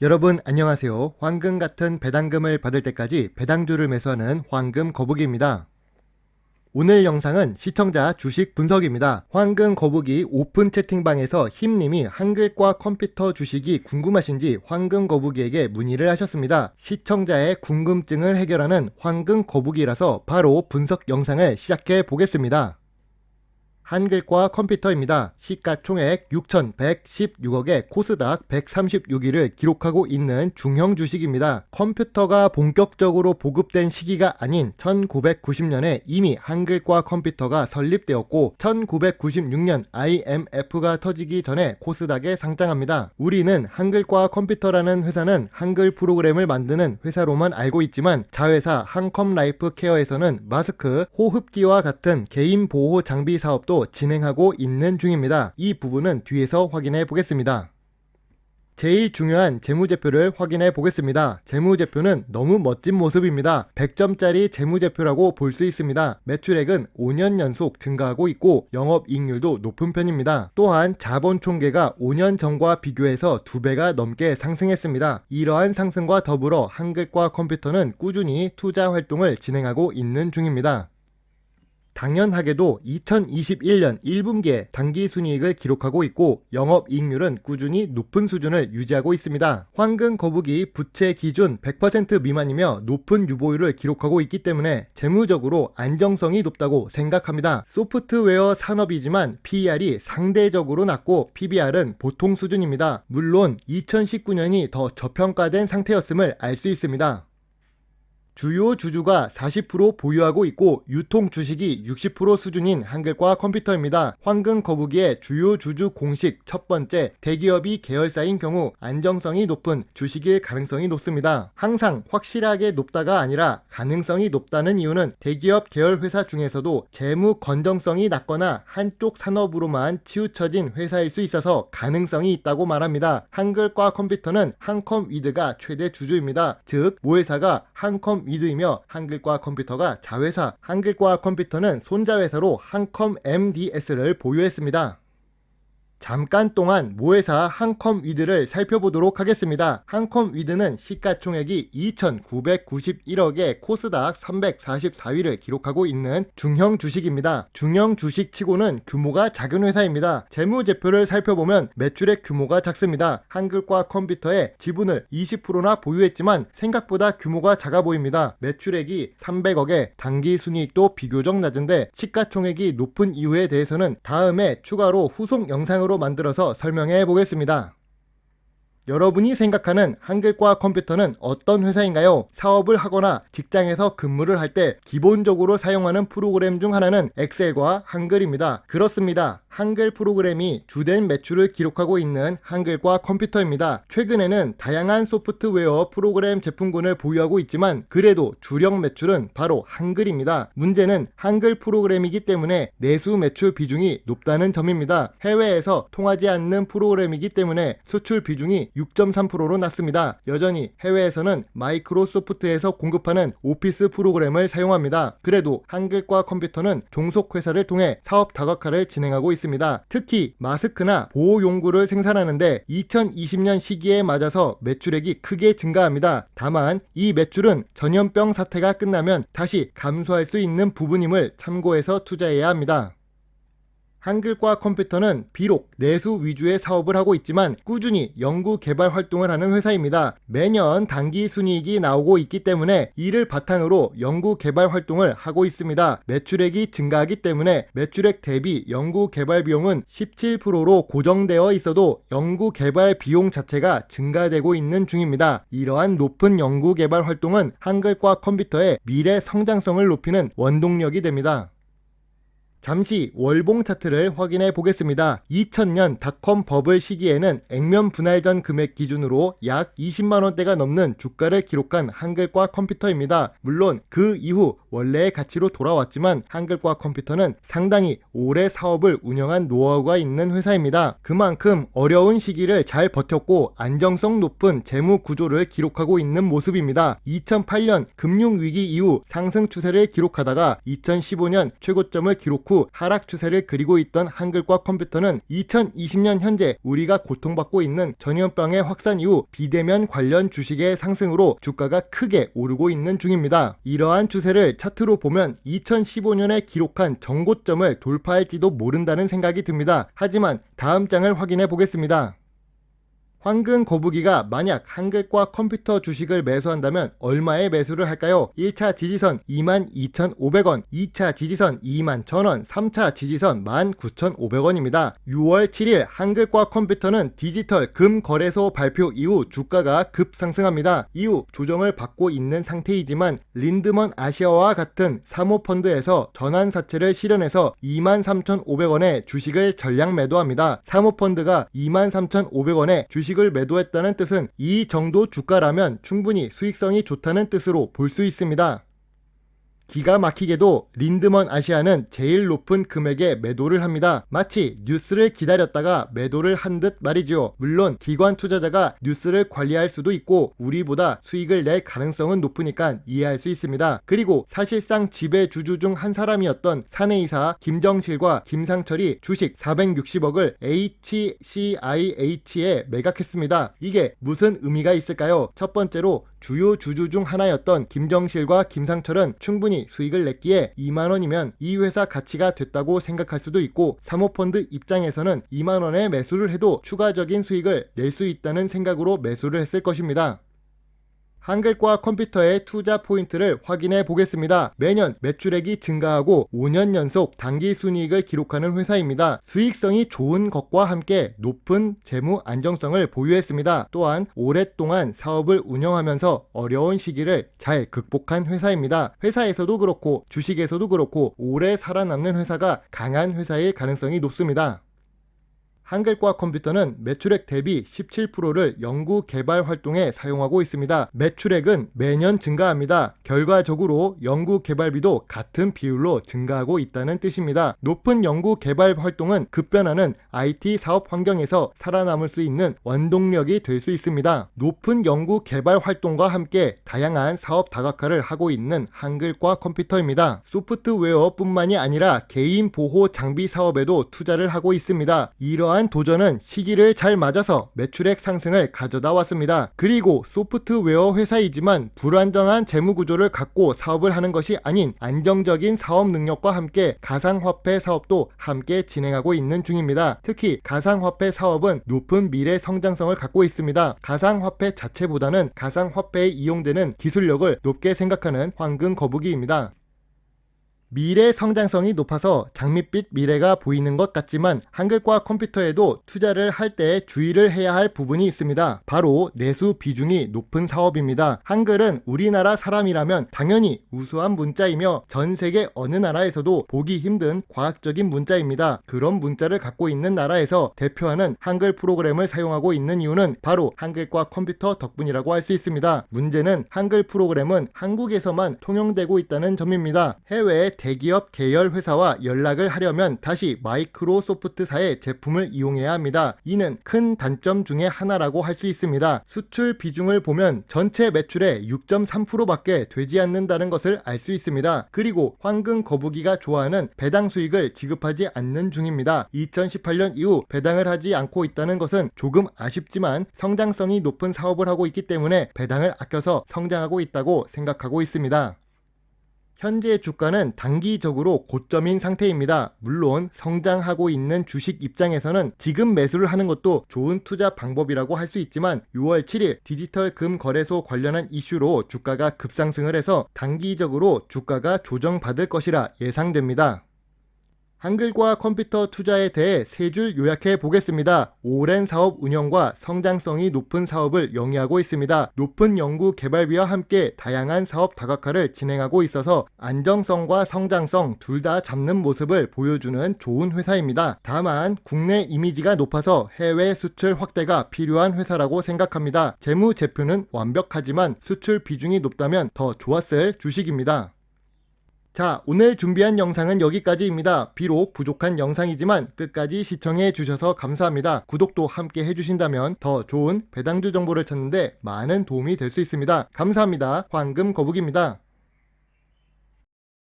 여러분 안녕하세요. 황금 같은 배당금을 받을 때까지 배당주를 매수하는 황금 거북이입니다. 오늘 영상은 시청자 주식 분석입니다. 황금 거북이 오픈 채팅방에서 힘님이 한글과 컴퓨터 주식이 궁금하신지 황금 거북이에게 문의를 하셨습니다. 시청자의 궁금증을 해결하는 황금 거북이라서 바로 분석 영상을 시작해 보겠습니다. 한글과 컴퓨터입니다. 시가총액 6,116억에 코스닥 136위를 기록하고 있는 중형 주식입니다. 컴퓨터가 본격적으로 보급된 시기가 아닌 1990년에 이미 한글과 컴퓨터가 설립되었고 1996년 IMF가 터지기 전에 코스닥에 상장합니다. 우리는 한글과 컴퓨터라는 회사는 한글 프로그램을 만드는 회사로만 알고 있지만 자회사 한컴라이프 케어에서는 마스크, 호흡기와 같은 개인 보호 장비 사업도 진행하고 있는 중입니다. 이 부분은 뒤에서 확인해 보겠습니다. 제일 중요한 재무제표를 확인해 보겠습니다. 재무제표는 너무 멋진 모습입니다. 100점짜리 재무제표라고 볼 수 있습니다. 매출액은 5년 연속 증가하고 있고 영업이익률도 높은 편입니다. 또한 자본총계가 5년 전과 비교해서 2배가 넘게 상승했습니다. 이러한 상승과 더불어 한글과 컴퓨터는 꾸준히 투자 활동을 진행하고 있는 중입니다. 당연하게도 2021년 1분기에 당기순이익을 기록하고 있고 영업이익률은 꾸준히 높은 수준을 유지하고 있습니다. 황금 거북이 부채 기준 100% 미만이며 높은 유보율을 기록하고 있기 때문에 재무적으로 안정성이 높다고 생각합니다. 소프트웨어 산업이지만 PER이 상대적으로 낮고 PBR은 보통 수준입니다. 물론 2019년이 더 저평가된 상태였음을 알 수 있습니다. 주요 주주가 40% 보유하고 있고 유통 주식이 60% 수준인 한글과 컴퓨터입니다. 황금 거북이의 주요 주주 공식 첫 번째, 대기업이 계열사인 경우 안정성이 높은 주식일 가능성이 높습니다. 항상 확실하게 높다가 아니라 가능성이 높다는 이유는 대기업 계열 회사 중에서도 재무 건전성이 낮거나 한쪽 산업으로만 치우쳐진 회사일 수 있어서 가능성이 있다고 말합니다. 한글과 컴퓨터는 한컴위드가 최대 주주입니다. 즉 모회사가 한컴 위드이며 한글과 컴퓨터가 자회사, 한글과 컴퓨터는 손자회사로 한컴 MDS를 보유했습니다. 잠깐 동안 모회사 한컴위드를 살펴보도록 하겠습니다. 한컴위드는 시가총액이 2,991억에 코스닥 344위를 기록하고 있는 중형 주식입니다. 중형 주식치고는 규모가 작은 회사입니다. 재무제표를 살펴보면 매출액 규모가 작습니다. 한글과 컴퓨터의 지분을 20%나 보유했지만 생각보다 규모가 작아 보입니다. 매출액이 300억에 당기순이익도 비교적 낮은데 시가총액이 높은 이유에 대해서는 다음에 추가로 후속 영상으로 만들어서 설명해 보겠습니다. 여러분이 생각하는 한글과 컴퓨터는 어떤 회사인가요? 사업을 하거나 직장에서 근무를 할 때 기본적으로 사용하는 프로그램 중 하나는 엑셀과 한글입니다. 그렇습니다. 한글 프로그램이 주된 매출을 기록하고 있는 한글과 컴퓨터입니다. 최근에는 다양한 소프트웨어 프로그램 제품군을 보유하고 있지만 그래도 주력 매출은 바로 한글입니다. 문제는 한글 프로그램이기 때문에 내수 매출 비중이 높다는 점입니다. 해외에서 통하지 않는 프로그램이기 때문에 수출 비중이 6.3%로 낮습니다. 여전히 해외에서는 마이크로소프트에서 공급하는 오피스 프로그램을 사용합니다. 그래도 한글과 컴퓨터는 종속회사를 통해 사업 다각화를 진행하고 있습니다. 특히 마스크나 보호용구를 생산하는데 2020년 시기에 맞아서 매출액이 크게 증가합니다. 다만 이 매출은 전염병 사태가 끝나면 다시 감소할 수 있는 부분임을 참고해서 투자해야 합니다. 한글과 컴퓨터는 비록 내수 위주의 사업을 하고 있지만 꾸준히 연구 개발 활동을 하는 회사입니다. 매년 당기 순이익이 나오고 있기 때문에 이를 바탕으로 연구 개발 활동을 하고 있습니다. 매출액이 증가하기 때문에 매출액 대비 연구 개발 비용은 17%로 고정되어 있어도 연구 개발 비용 자체가 증가되고 있는 중입니다. 이러한 높은 연구 개발 활동은 한글과 컴퓨터의 미래 성장성을 높이는 원동력이 됩니다. 잠시 월봉 차트를 확인해 보겠습니다. 2000년 닷컴 버블 시기에는 액면 분할 전 금액 기준으로 약 20만원대가 넘는 주가를 기록한 한글과 컴퓨터입니다. 물론 그 이후 원래의 가치로 돌아왔지만 한글과 컴퓨터는 상당히 오래 사업을 운영한 노하우가 있는 회사입니다. 그만큼 어려운 시기를 잘 버텼고 안정성 높은 재무 구조를 기록하고 있는 모습입니다. 2008년 금융위기 이후 상승 추세를 기록하다가 2015년 최고점을 기록 후 후 하락 추세를 그리고 있던 한글과 컴퓨터는 2020년 현재 우리가 고통받고 있는 전염병의 확산 이후 비대면 관련 주식의 상승으로 주가가 크게 오르고 있는 중입니다. 이러한 추세를 차트로 보면 2015년에 기록한 정고점을 돌파할지도 모른다는 생각이 듭니다. 하지만 다음 장을 확인해 보겠습니다. 황금 거북이가 만약 한글과 컴퓨터 주식을 매수한다면 얼마에 매수를 할까요? 1차 지지선 22,500원, 2차 지지선 21,000원, 3차 지지선 19,500원입니다. 6월 7일 한글과 컴퓨터는 디지털 금 거래소 발표 이후 주가가 급상승합니다. 이후 조정을 받고 있는 상태이지만 린드먼 아시아와 같은 사모펀드에서 전환사채를 실현해서 23,500원에 주식을 전량 매도합니다. 사모펀드가 23,500원에 주식을 매도했다는 뜻은 이 정도 주가라면 충분히 수익성이 좋다는 뜻으로 볼 수 있습니다. 기가 막히게도 린드먼 아시아는 제일 높은 금액에 매도를 합니다. 마치 뉴스를 기다렸다가 매도를 한 듯 말이죠. 물론 기관 투자자가 뉴스를 관리할 수도 있고 우리보다 수익을 낼 가능성은 높으니까 이해할 수 있습니다. 그리고 사실상 지배주주 중 한 사람이었던 사내이사 김정실과 김상철이 주식 460억을 HCIH에 매각했습니다. 이게 무슨 의미가 있을까요? 첫 번째로 주요 주주 중 하나였던 김정실과 김상철은 충분히 수익을 냈기에 2만원이면 이 회사 가치가 됐다고 생각할 수도 있고 사모펀드 입장에서는 2만원에 매수를 해도 추가적인 수익을 낼 수 있다는 생각으로 매수를 했을 것입니다. 한글과 컴퓨터의 투자 포인트를 확인해 보겠습니다. 매년 매출액이 증가하고 5년 연속 당기 순이익을 기록하는 회사입니다. 수익성이 좋은 것과 함께 높은 재무 안정성을 보유했습니다. 또한 오랫동안 사업을 운영하면서 어려운 시기를 잘 극복한 회사입니다. 회사에서도 그렇고 주식에서도 그렇고 오래 살아남는 회사가 강한 회사일 가능성이 높습니다. 한글과 컴퓨터는 매출액 대비 17%를 연구 개발 활동에 사용하고 있습니다. 매출액은 매년 증가합니다. 결과적으로 연구 개발비도 같은 비율로 증가하고 있다는 뜻입니다. 높은 연구 개발 활동은 급변하는 IT 사업 환경에서 살아남을 수 있는 원동력이 될 수 있습니다. 높은 연구 개발 활동과 함께 다양한 사업 다각화를 하고 있는 한글과 컴퓨터입니다. 소프트웨어뿐만이 아니라 개인 보호 장비 사업에도 투자를 하고 있습니다. 이러한 도전은 시기를 잘 맞아서 매출액 상승을 가져다 왔습니다. 그리고 소프트웨어 회사이지만 불안정한 재무 구조를 갖고 사업을 하는 것이 아닌 안정적인 사업 능력과 함께 가상화폐 사업도 함께 진행하고 있는 중입니다. 특히 가상화폐 사업은 높은 미래 성장성을 갖고 있습니다. 가상화폐 자체보다는 가상화폐에 이용되는 기술력을 높게 생각하는 황금 거북이입니다. 미래 성장성이 높아서 장밋빛 미래가 보이는 것 같지만 한글과 컴퓨터에도 투자를 할 때 주의를 해야 할 부분이 있습니다. 바로 내수 비중이 높은 사업입니다. 한글은 우리나라 사람이라면 당연히 우수한 문자이며 전 세계 어느 나라에서도 보기 힘든 과학적인 문자입니다. 그런 문자를 갖고 있는 나라에서 대표하는 한글 프로그램을 사용하고 있는 이유는 바로 한글과 컴퓨터 덕분이라고 할 수 있습니다. 문제는 한글 프로그램은 한국에서만 통용되고 있다는 점입니다. 해외에 대기업 계열 회사와 연락을 하려면 다시 마이크로소프트사의 제품을 이용해야 합니다. 이는 큰 단점 중에 하나라고 할 수 있습니다. 수출 비중을 보면 전체 매출의 6.3%밖에 되지 않는다는 것을 알 수 있습니다. 그리고 황금 거북이가 좋아하는 배당 수익을 지급하지 않는 중입니다. 2018년 이후 배당을 하지 않고 있다는 것은 조금 아쉽지만 성장성이 높은 사업을 하고 있기 때문에 배당을 아껴서 성장하고 있다고 생각하고 있습니다. 현재 주가는 단기적으로 고점인 상태입니다. 물론 성장하고 있는 주식 입장에서는 지금 매수를 하는 것도 좋은 투자 방법이라고 할 수 있지만 6월 7일 디지털 금 거래소 관련한 이슈로 주가가 급상승을 해서 단기적으로 주가가 조정받을 것이라 예상됩니다. 한글과 컴퓨터 투자에 대해 세 줄 요약해 보겠습니다. 오랜 사업 운영과 성장성이 높은 사업을 영위하고 있습니다. 높은 연구 개발비와 함께 다양한 사업 다각화를 진행하고 있어서 안정성과 성장성 둘 다 잡는 모습을 보여주는 좋은 회사입니다. 다만 국내 이미지가 높아서 해외 수출 확대가 필요한 회사라고 생각합니다. 재무 제표는 완벽하지만 수출 비중이 높다면 더 좋았을 주식입니다. 자, 오늘 준비한 영상은 여기까지입니다. 비록 부족한 영상이지만 끝까지 시청해 주셔서 감사합니다. 구독도 함께 해주신다면 더 좋은 배당주 정보를 찾는데 많은 도움이 될 수 있습니다. 감사합니다. 황금 거북입니다.